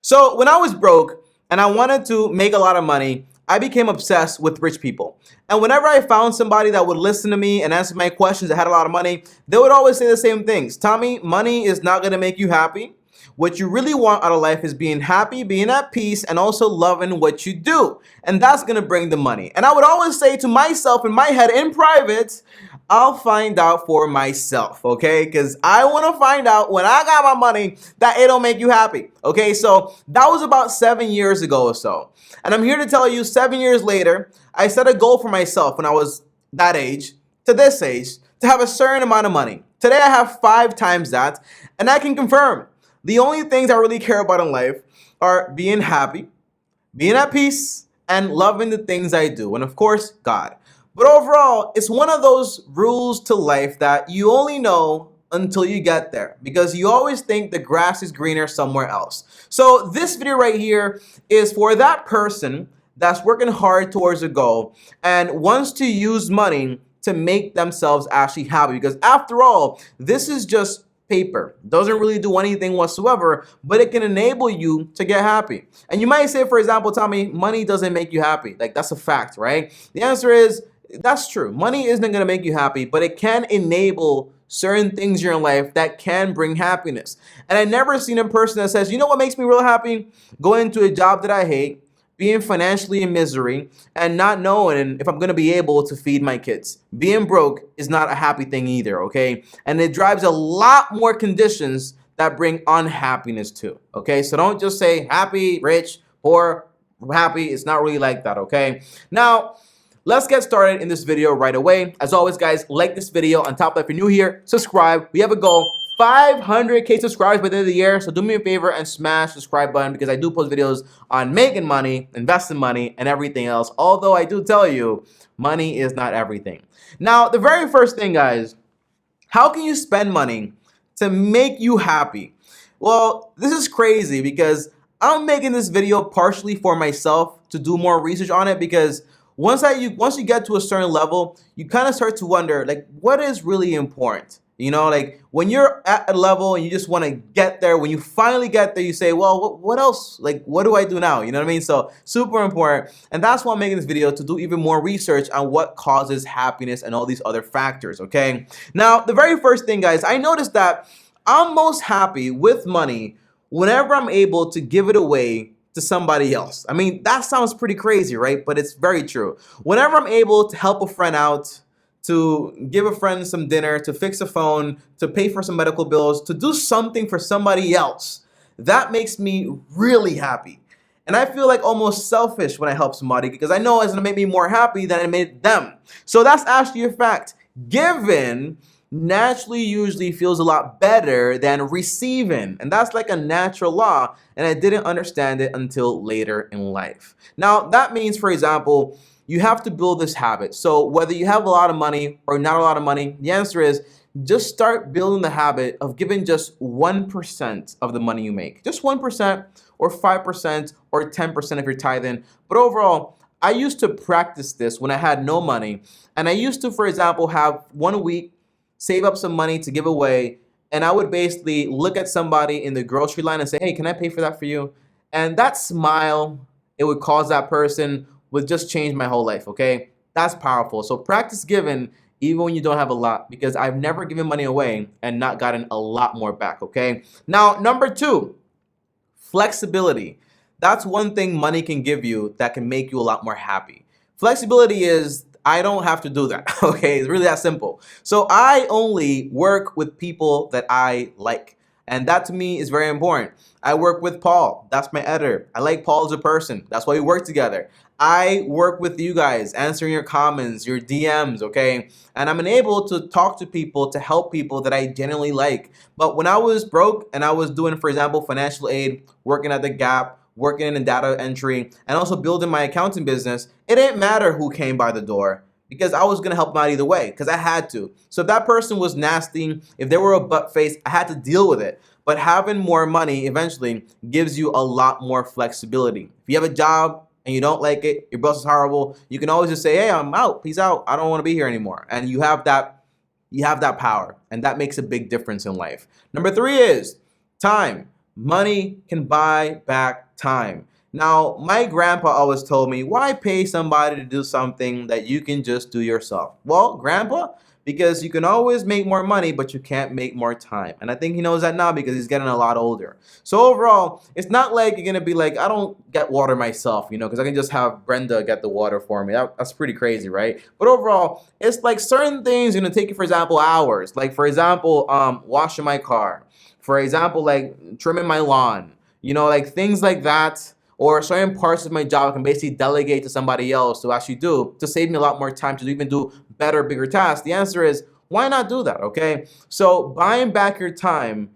So when I was broke and I wanted to make a lot of money, I became obsessed with rich people. And whenever I found somebody that would listen to me and answer my questions that had a lot of money, they would always say the same things. Tommy, money is not going to make you happy. What you really want out of life is being happy, being at peace, and also loving what you do. And that's going to bring the money. And I would always say to myself in my head in private, I'll find out for myself, okay? Because I want to find out when I got my money that it don't make you happy, okay? So that was about 7 years ago or so. And I'm here to tell you 7 years later, I set a goal for myself when I was that age to this age to have a certain amount of money. Today I have 5 times that, and I can confirm the only things I really care about in life are being happy, being at peace, and loving the things I do, and of course, God. But overall, it's one of those rules to life that you only know until you get there, because you always think the grass is greener somewhere else. So this video right here is for that person that's working hard towards a goal and wants to use money to make themselves actually happy, because after all, this is just paper. Doesn't really do anything whatsoever, but it can enable you to get happy. And you might say, for example, Tommy, money doesn't make you happy. Like, that's a fact, right? The answer is, that's true. Money isn't going to make you happy, but it can enable certain things in your life that can bring happiness. And I've never seen a person that says, you know what makes me real happy? Going into a job that I hate, being financially in misery, and not knowing if I'm going to be able to feed my kids. Being broke is not a happy thing either, okay? And it drives a lot more conditions that bring unhappiness too, okay? So don't just say happy, rich, poor, happy. It's not really like that, okay? Now, let's get started in this video right away. As always, guys, like this video. On top of that, if you're new here, subscribe. We have a goal, 500K subscribers by the end of the year. So do me a favor and smash the subscribe button, because I do post videos on making money, investing money, and everything else. Although I do tell you, money is not everything. Now, the very first thing, guys, how can you spend money to make you happy? Well, this is crazy, because I'm making this video partially for myself to do more research on it, because once you get to a certain level, you kind of start to wonder, like, what is really important? You know, like when you're at a level and you just want to get there, when you finally get there, you say, well, what else? Like, what do I do now? You know what I mean? So super important. And that's why I'm making this video, to do even more research on what causes happiness and all these other factors, okay? Now, the very first thing, guys, I noticed that I'm most happy with money whenever I'm able to give it away to somebody else. I mean, that sounds pretty crazy, right? But it's very true. Whenever I'm able to help a friend out, to give a friend some dinner, to fix a phone, to pay for some medical bills, to do something for somebody else, that makes me really happy. And I feel like almost selfish when I help somebody, because I know it's gonna make me more happy than it made them. So that's actually a fact. Giving naturally usually feels a lot better than receiving. And that's like a natural law, and I didn't understand it until later in life. Now, that means, for example, you have to build this habit. So whether you have a lot of money or not a lot of money, the answer is just start building the habit of giving just 1% of the money you make. Just 1% or 5% or 10% if you're tithing. But overall, I used to practice this when I had no money. And I used to, for example, have 1 week, save up some money to give away. And I would basically look at somebody in the grocery line and say, hey, can I pay for that for you? And that smile it would cause that person would just change my whole life, okay? That's powerful. So practice giving even when you don't have a lot, because I've never given money away and not gotten a lot more back, okay? Now, number 2, flexibility. That's one thing money can give you that can make you a lot more happy. Flexibility is, I don't have to do that, okay? It's really that simple. So I only work with people that I like. And that to me is very important. I work with Paul. That's my editor. I like Paul as a person. That's why we work together. I work with you guys, answering your comments, your DMs, okay? And I'm able to talk to people, to help people that I genuinely like. But when I was broke and I was doing, for example, financial aid, working at the Gap, working in data entry, and also building my accounting business, it didn't matter who came by the door, because I was going to help them out either way, because I had to. So if that person was nasty, if they were a butt face, I had to deal with it. But having more money eventually gives you a lot more flexibility. If you have a job and you don't like it, your boss is horrible, you can always just say, hey, I'm out, peace out, I don't want to be here anymore. And you have that power, and that makes a big difference in life. Number 3 is time. money can buy back time. Now, my grandpa always told me, why pay somebody to do something that you can just do yourself? Well, grandpa, because you can always make more money, but you can't make more time. And I think he knows that now because he's getting a lot older. So overall, it's not like you're gonna be like, I don't get water myself, because I can just have Brenda get the water for me. That's pretty crazy, right? But overall, it's like certain things gonna take you, for example, hours. Like for example, washing my car. For example, like trimming my lawn. Like things like that, or certain parts of my job I can basically delegate to somebody else to actually do, to save me a lot more time to even do better, bigger tasks. The answer is, why not do that, okay? So buying back your time,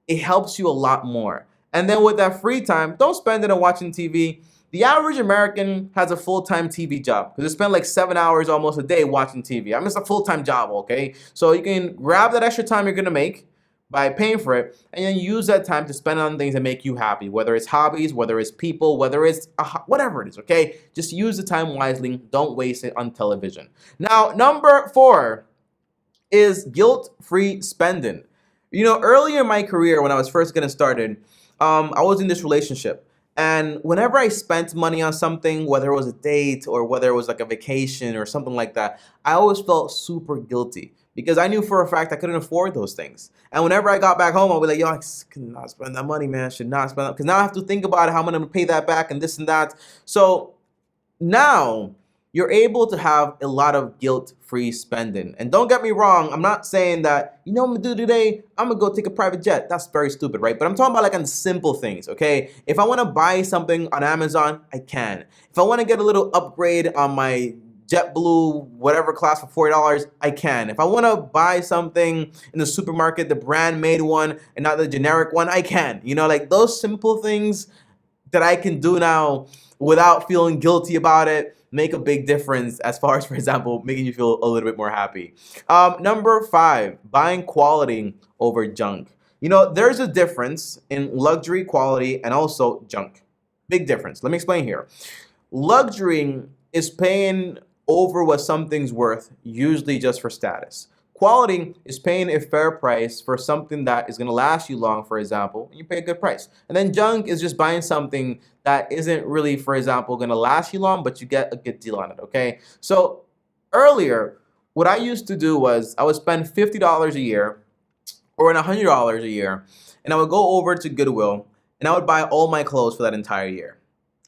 it helps you a lot more. And then with that free time, don't spend it on watching TV. The average American has a full-time TV job because they spend like 7 hours almost a day watching TV. I mean, it's a full-time job, okay? So you can grab that extra time you're gonna make by paying for it, and then use that time to spend on things that make you happy, whether it's hobbies, whether it's people, whether it's whatever it is, okay? Just use the time wisely. Don't waste it on television. Now, number 4 is guilt-free spending. Earlier in my career, when I was first getting started, I was in this relationship. And whenever I spent money on something, whether it was a date or whether it was like a vacation or something like that, I always felt super guilty because I knew for a fact I couldn't afford those things. And whenever I got back home, I'll be like, yo, I could not spend that money, man. I should not spend that. Because now I have to think about how I'm going to pay that back and this and that. So now you're able to have a lot of guilt-free spending. And don't get me wrong, I'm not saying that, what I'm gonna do today? I'm gonna go take a private jet. That's very stupid, right? But I'm talking about like on simple things, okay? If I wanna buy something on Amazon, I can. If I wanna get a little upgrade on my JetBlue, whatever class for $40, I can. If I wanna buy something in the supermarket, the brand made one and not the generic one, I can. Like those simple things that I can do now without feeling guilty about it make a big difference as far as, for example, making you feel a little bit more happy. Number 5, buying quality over junk. There's a difference in luxury, quality, and also junk. Big difference. Let me explain here. Luxury is paying over what something's worth, usually just for status. Quality is paying a fair price for something that is going to last you long, for example, and you pay a good price. And then junk is just buying something that isn't really, for example, going to last you long, but you get a good deal on it, okay? So earlier, what I used to do was I would spend $50 a year or $100 a year, and I would go over to Goodwill, and I would buy all my clothes for that entire year.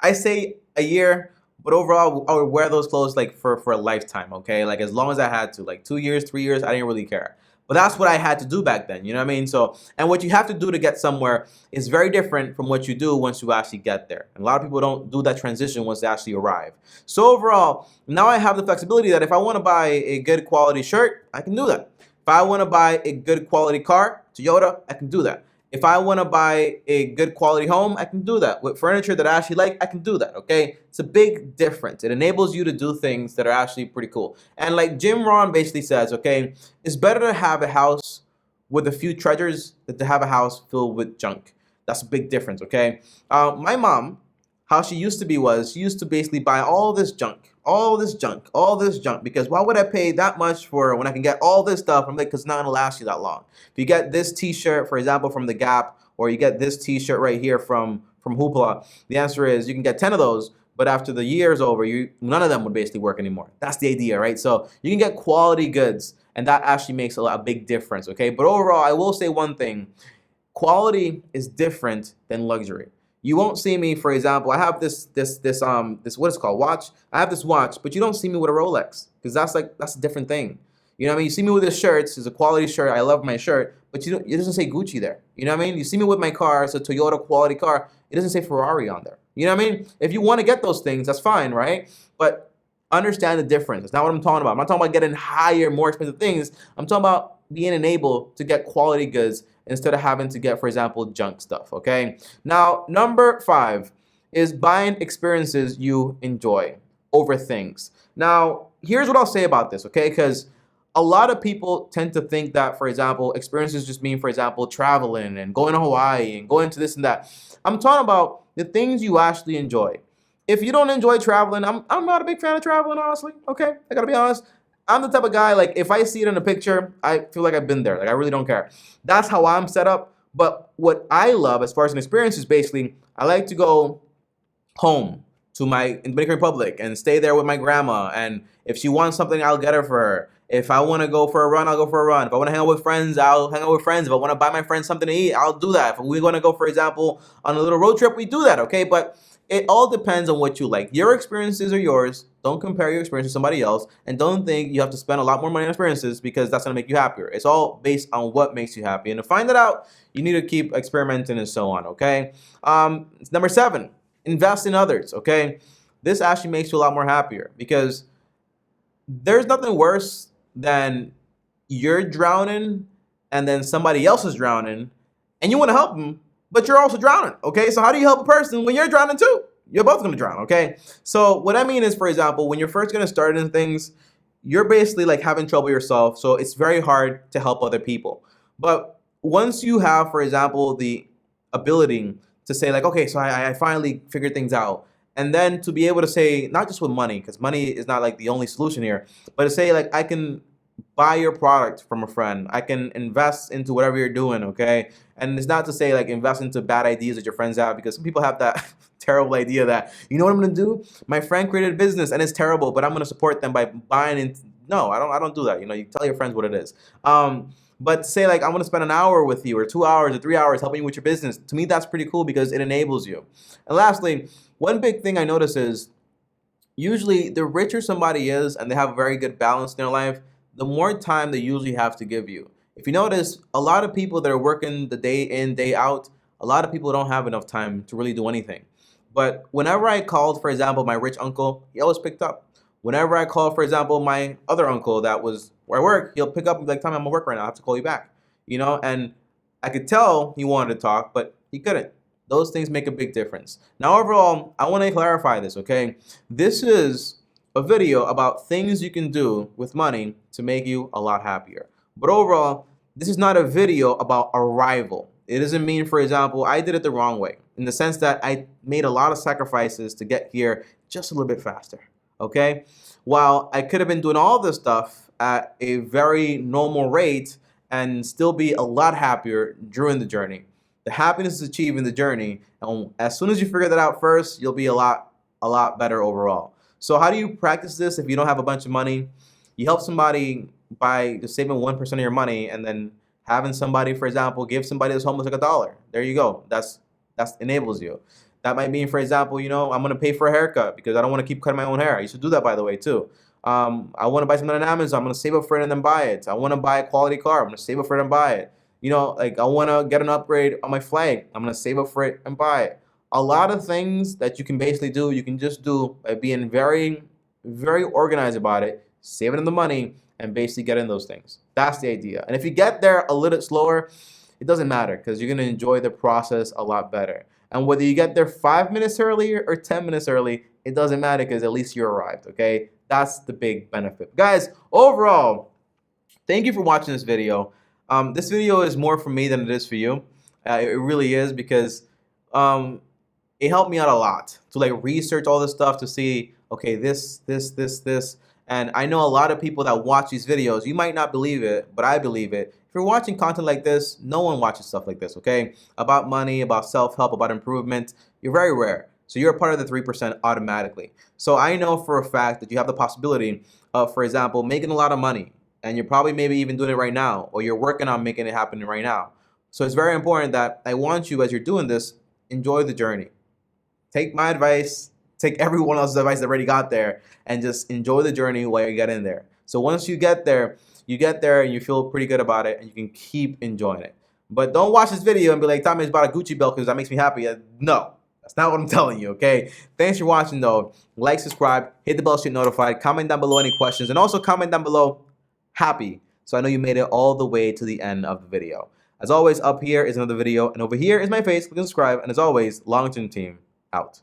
I say a year, but overall, I would wear those clothes like for a lifetime, okay? Like as long as I had to, like 2 years, 3 years, I didn't really care. But that's what I had to do back then, you know what I mean? So, and what you have to do to get somewhere is very different from what you do once you actually get there. And a lot of people don't do that transition once they actually arrive. So overall, now I have the flexibility that if I want to buy a good quality shirt, I can do that. If I want to buy a good quality car, Toyota, I can do that. If I want to buy a good quality home, I can do that. With furniture that I actually like, I can do that, okay? It's a big difference. It enables you to do things that are actually pretty cool. And like Jim Rohn basically says, okay, it's better to have a house with a few treasures than to have a house filled with junk. That's a big difference, okay? My mom, how she used to be was, she used to basically buy all this junk, because why would I pay that much for when I can get all this stuff? I'm like, because it's not gonna last you that long. If you get this t-shirt, for example, from The Gap, or you get this t-shirt right here from Hoopla, the answer is you can get 10 of those, but after the year's over, none of them would basically work anymore. That's the idea, right? So you can get quality goods, and that actually makes a big difference, okay? But overall, I will say one thing. Quality is different than luxury. You won't see me, for example, I have this what is it called, watch. I have this watch, but you don't see me with a Rolex because that's a different thing. You know what I mean? You see me with this shirt, it's a quality shirt. I love my shirt, but it doesn't say Gucci there. You know what I mean? You see me with my car, it's a Toyota quality car. It doesn't say Ferrari on there. You know what I mean? If you want to get those things, that's fine, right? But understand the difference. That's not what I'm talking about. I'm not talking about getting higher, more expensive things. I'm talking about being enabled to get quality goods instead of having to get, for example, junk stuff, okay? Now, number 5 is buying experiences you enjoy over things. Now, here's what I'll say about this, okay? Because a lot of people tend to think that, for example, experiences just mean, for example, traveling and going to Hawaii and going to this and that. I'm talking about the things you actually enjoy. If you don't enjoy traveling, I'm not a big fan of traveling, honestly, okay? I gotta be honest. I'm the type of guy, like, if I see it in a picture, I feel like I've been there. Like, I really don't care. That's how I'm set up. But what I love as far as an experience is basically I like to go home to my Dominican Republic and stay there with my grandma. And if she wants something, I'll get her for her. If I want to go for a run, I'll go for a run. If I want to hang out with friends, I'll hang out with friends. If I want to buy my friends something to eat, I'll do that. If we want to go, for example, on a little road trip, we do that, okay? But it all depends on what you like. Your experiences are yours. Don't compare your experience to somebody else. And don't think you have to spend a lot more money on experiences because that's going to make you happier. It's all based on what makes you happy. And to find that out, you need to keep experimenting and so on, okay? Number 7. Invest in others, okay? This actually makes you a lot more happier because there's nothing worse than you're drowning and then somebody else is drowning and you want to help them, but you're also drowning, okay? So how do you help a person when you're drowning too? You're both going to drown, okay? So what I mean is, for example, when you're first going to start in things, you're basically like having trouble yourself, so it's very hard to help other people. But once you have, for example, the ability to say like, okay, so I finally figured things out. And then to be able to say, not just with money, because money is not like the only solution here, but to say like, I can buy your product from a friend. I can invest into whatever you're doing, okay? And it's not to say like invest into bad ideas that your friends have, because some people have that terrible idea that, you know what I'm gonna do? My friend created a business and it's terrible, but I'm gonna support them by buying into, no, I don't do that. You know, you tell your friends what it is. But say like, I'm gonna spend an hour with you or 2 hours or 3 hours helping you with your business. To me, that's pretty cool because it enables you. And lastly, one big thing I notice is usually the richer somebody is and they have a very good balance in their life, the more time they usually have to give you. If you notice, a lot of people that are working the day in, day out, a lot of people don't have enough time to really do anything. But whenever I called, for example, my rich uncle, he always picked up. Whenever I call, for example, my other uncle that was where I work, he'll pick up and be like, Tommy, I'm at work right now. I have to call you back. You know, and I could tell he wanted to talk, but he couldn't. Those things make a big difference. Now, overall, I want to clarify this, okay? This is a video about things you can do with money to make you a lot happier. But overall, this is not a video about arrival. It doesn't mean, for example, I did it the wrong way, in the sense that I made a lot of sacrifices to get here just a little bit faster. Okay? While I could have been doing all this stuff at a very normal rate and still be a lot happier during the journey. The happiness is achieved in the journey, and as soon as you figure that out first, you'll be a lot better overall. So how do you practice this if you don't have a bunch of money? You help somebody by just saving 1% of your money and then having somebody, for example, give somebody that's homeless like $1. There you go. That's enables you. That might mean, for example, you know, I'm going to pay for a haircut because I don't want to keep cutting my own hair. You should do that, by the way, too. I want to buy something on Amazon. I'm going to save up for it and then buy it. I want to buy a quality car. I'm going to save up for it and buy it. You know, like I want to get an upgrade on my flag. I'm going to save up for it and buy it. A lot of things that you can basically do, you can just do by being very, very organized about it, saving the money, and basically getting those things. That's the idea. And if you get there a little bit slower, it doesn't matter because you're going to enjoy the process a lot better. And whether you get there 5 minutes early or 10 minutes early, it doesn't matter because at least you arrived, okay? That's the big benefit. Guys, overall, thank you for watching this video. This video is more for me than it is for you. It really is because it helped me out a lot to like research all this stuff to see, okay, this. And I know a lot of people that watch these videos, you might not believe it, but I believe it. If you're watching content like this, no one watches stuff like this, okay? About money, about self-help, about improvement, you're very rare. So you're a part of the 3% automatically. So I know for a fact that you have the possibility of, for example, making a lot of money. And you're probably maybe even doing it right now, or you're working on making it happen right now. So it's very important that I want you, as you're doing this, enjoy the journey. Take my advice, take everyone else's advice that already got there, and just enjoy the journey while you get in there. So once you get there and you feel pretty good about it, and you can keep enjoying it. But don't watch this video and be like, Tommy just bought a Gucci belt because that makes me happy. No, that's not what I'm telling you, okay? Thanks for watching, though. Like, subscribe, hit the bell to get notified, comment down below any questions, and also comment down below happy, so I know you made it all the way to the end of the video. As always, up here is another video, and over here is my face. Click and subscribe, and as always, Long Term Team out.